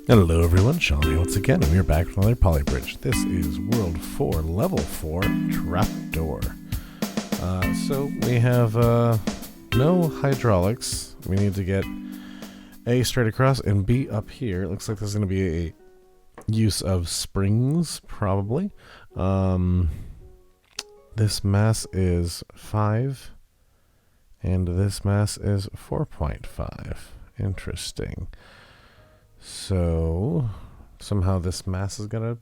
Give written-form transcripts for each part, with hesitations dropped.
Hello everyone, Sean here once again, and we're back with another Polybridge. This is World 4, Level 4, Trapdoor. So we have no hydraulics. We need to get A straight across and B up here. It looks like there's going to be a use of springs, probably. This mass is 5, and this mass is 4.5. Interesting. So, somehow this mass is gonna...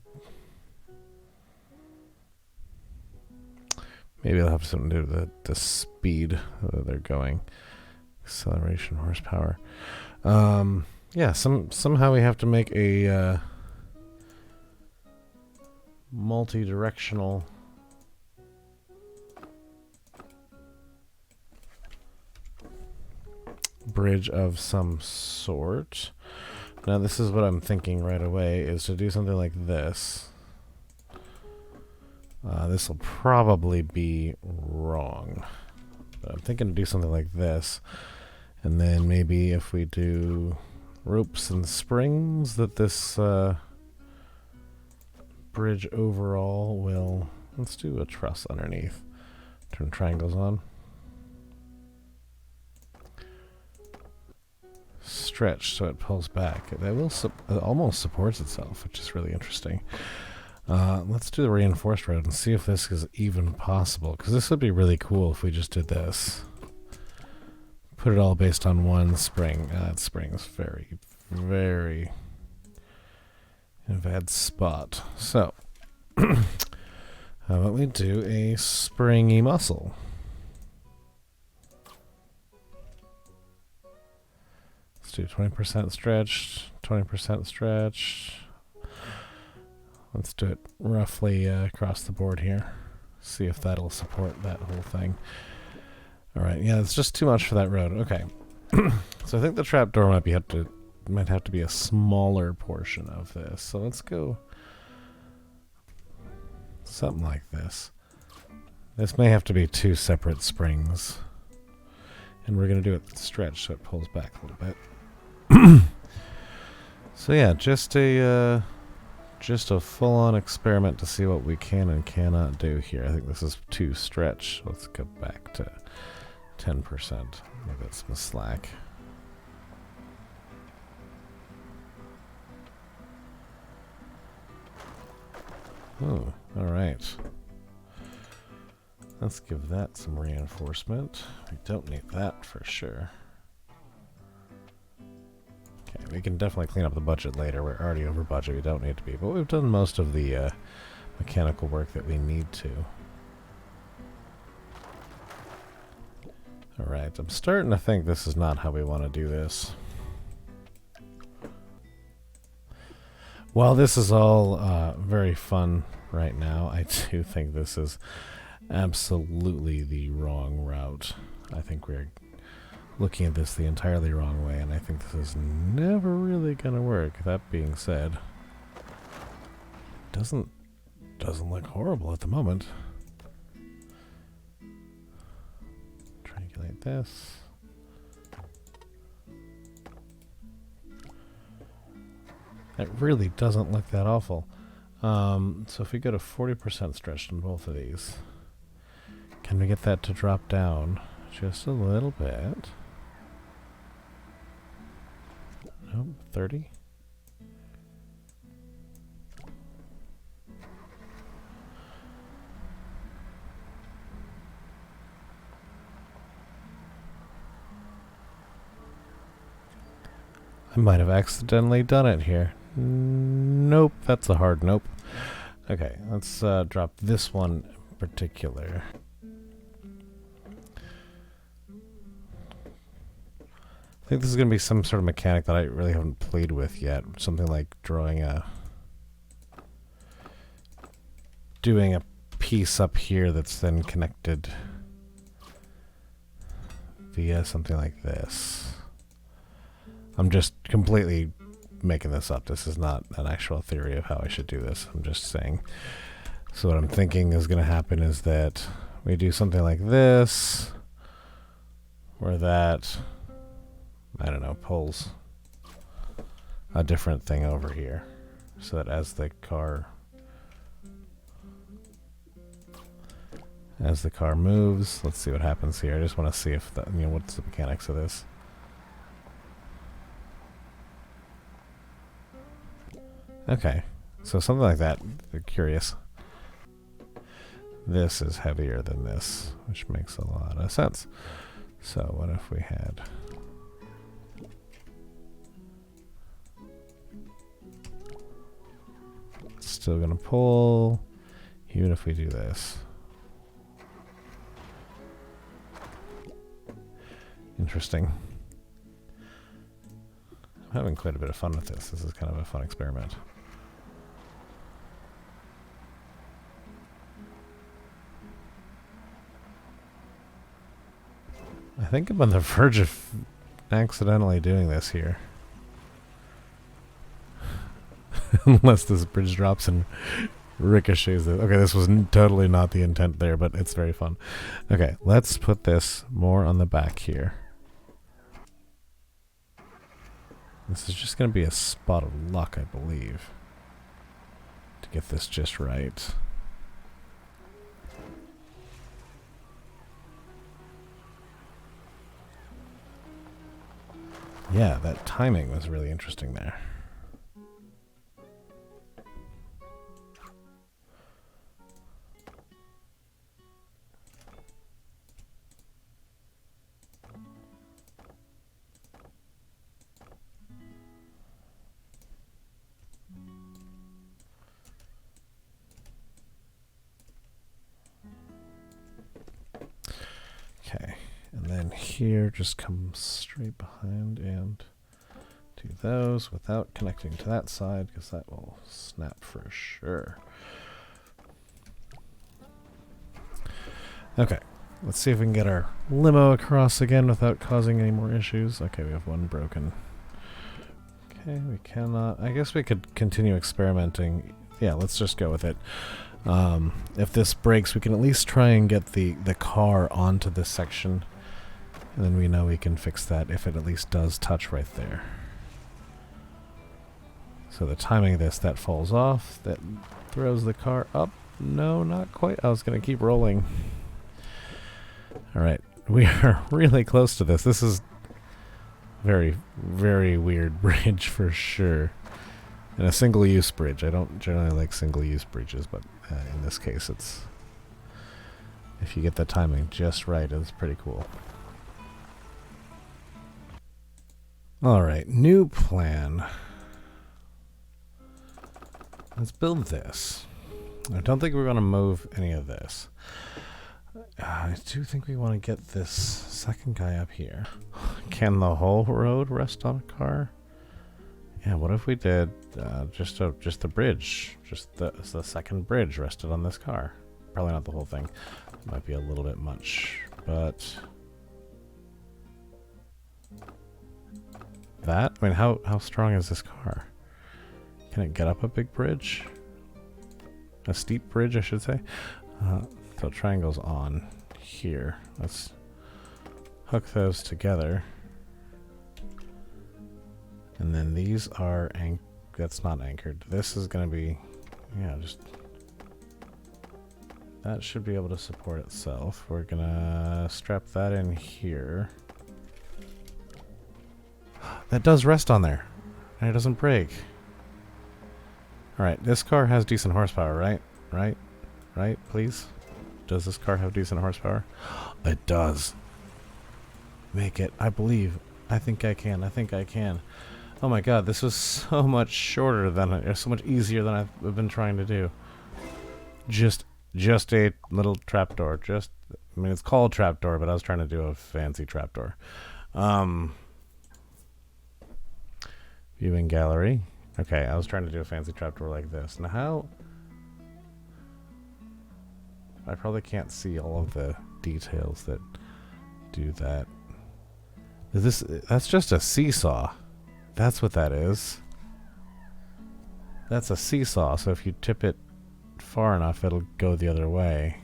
Maybe it'll have something to do with the speed that they're going. Acceleration, horsepower. Yeah, somehow we have to make a multi-directional bridge of some sort. Now this is what I'm thinking right away, is to do something like this. This will probably be wrong. But I'm thinking to do something like this. And then maybe if we do ropes and springs, that this bridge overall will... Let's do a truss underneath. Turn triangles on. Stretch so it pulls back. That will it almost supports itself, which is really interesting. Let's do the reinforced road and see if this is even possible, because this would be really cool if we just did this. Put it all based on one spring. That spring is very, very in a bad spot. So, how about we do a springy muscle? Do 20% stretched, 20% stretched. Let's do it roughly across the board here. See if that'll support that whole thing. Alright, yeah, it's just too much for that road. Okay. So I think the trapdoor might have to be a smaller portion of this. So let's go something like this. This may have to be two separate springs. And we're going to do it stretched so it pulls back a little bit. So yeah, just a full-on experiment to see what we can and cannot do here. I think this is too stretched. Let's go back to 10%. Maybe that's some slack. Oh, all right. Let's give that some reinforcement. We don't need that for sure. Okay, we can definitely clean up the budget later. We're already over budget. We don't need to be. But we've done most of the mechanical work that we need to. Alright, I'm starting to think this is not how we want to do this. While this is all very fun right now, I do think this is absolutely the wrong route. I think we're looking at this the entirely wrong way, and I think this is never really gonna work. That being said, doesn't look horrible at the moment. Triangulate this. It really doesn't look that awful. So if we go to 40% stretched on both of these, can we get that to drop down just a little bit? Nope, 30. I might have accidentally done it here. Nope, that's a hard nope. Okay, let's drop this one in particular. I think this is going to be some sort of mechanic that I really haven't played with yet. Something like doing a piece up here that's then connected via something like this. I'm just completely making this up. This is not an actual theory of how I should do this. I'm just saying. So what I'm thinking is going to happen is that we do something like this, where that, I don't know, pulls a different thing over here, so that as the car moves, let's see what happens here. I just want to see if that, what's the mechanics of this. Okay, so something like that. They're curious. This is heavier than this, which makes a lot of sense. So what if we had... It's still gonna pull, even if we do this. Interesting. I'm having quite a bit of fun with this. This is kind of a fun experiment. I think I'm on the verge of accidentally doing this here. Unless this bridge drops and ricochets it. Okay, this was totally not the intent there, but it's very fun. Okay, let's put this more on the back here. This is just going to be a spot of luck, I believe, to get this just right. Yeah, that timing was really interesting there. Okay, and then here just come straight behind and do those without connecting to that side, because that will snap for sure. Okay, let's see if we can get our limo across again without causing any more issues. Okay, we have one broken. Okay, we cannot. I guess we could continue experimenting. Yeah, let's just go with it. If this breaks, we can at least try and get the car onto this section. And then we know we can fix that if it at least does touch right there. So the timing of this, that falls off. That throws the car up. No, not quite. I was going to keep rolling. Alright, we are really close to this. This is very, very weird bridge for sure. And a single-use bridge. I don't generally like single-use bridges, but in this case, it's... If you get the timing just right, it's pretty cool. Alright, new plan. Let's build this. I don't think we're going to move any of this. I do think we want to get this second guy up here. Can the whole road rest on a car? Yeah, what if we did just the bridge? Just the second bridge rested on this car. Probably not the whole thing. It might be a little bit much, but... That? I mean, how strong is this car? Can it get up a big bridge? A steep bridge, I should say. So triangle's on here. Let's hook those together. And then these are that's not anchored. This is going to be, yeah, just... That should be able to support itself. We're going to strap that in here. That does rest on there. And it doesn't break. Alright, this car has decent horsepower, right? Right, please? Does this car have decent horsepower? It does. Make it. I believe. I think I can. I think I can. Oh my god, this was so much shorter than... so much easier than I've been trying to do. Just a little trapdoor. I mean, it's called trapdoor, but I was trying to do a fancy trapdoor. Viewing gallery. Okay, I was trying to do a fancy trapdoor like this. Now how... I probably can't see all of the details that do that. That's just a seesaw. That's what that is. That's a seesaw, so if you tip it far enough, it'll go the other way.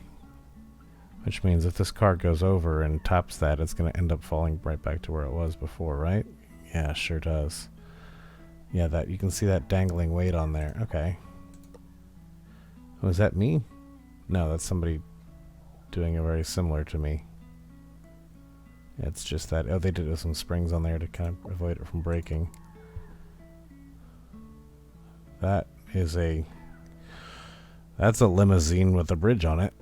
Which means if this car goes over and tops that, it's going to end up falling right back to where it was before, right? Yeah, sure does. Yeah, that you can see that dangling weight on there. Okay. Oh, is that me? No, that's somebody doing it very similar to me. It's just that, oh, they did it with some springs on there to kind of avoid it from breaking. That is that's a limousine with a bridge on it.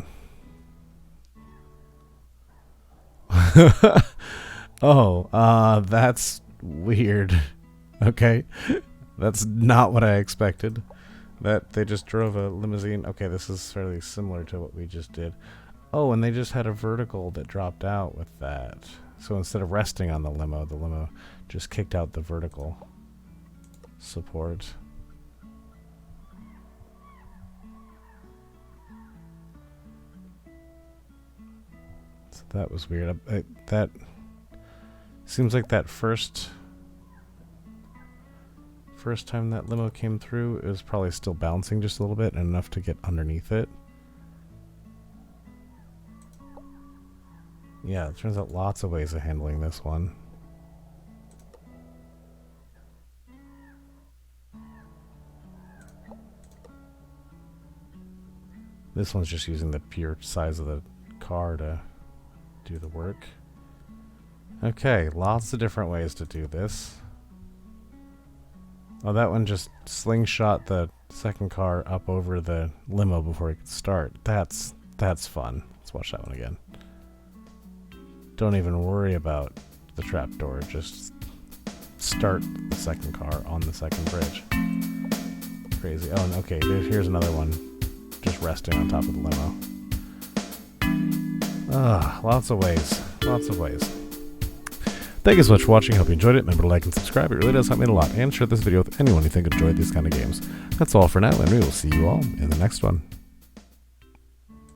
Oh, that's weird. Okay. That's not what I expected. That they just drove a limousine. Okay, this is fairly similar to what we just did. Oh, and they just had a vertical that dropped out with that. So instead of resting on the limo just kicked out the vertical support. So that was weird. That seems like that first time that limo came through, it was probably still bouncing just a little bit and enough to get underneath it. Yeah, it turns out lots of ways of handling this one. This one's just using the pure size of the car to do the work. Okay, lots of different ways to do this. Oh, that one just slingshot the second car up over the limo before it could start. That's fun. Let's watch that one again. Don't even worry about the trapdoor. Just start the second car on the second bridge. Crazy. Oh, and okay, here's another one. Just resting on top of the limo. Lots of ways. Lots of ways. Thank you so much for watching. Hope you enjoyed it. Remember to like and subscribe. It really does help me a lot. And share this video with anyone you think enjoyed these kind of games. That's all for now, and we will see you all in the next one.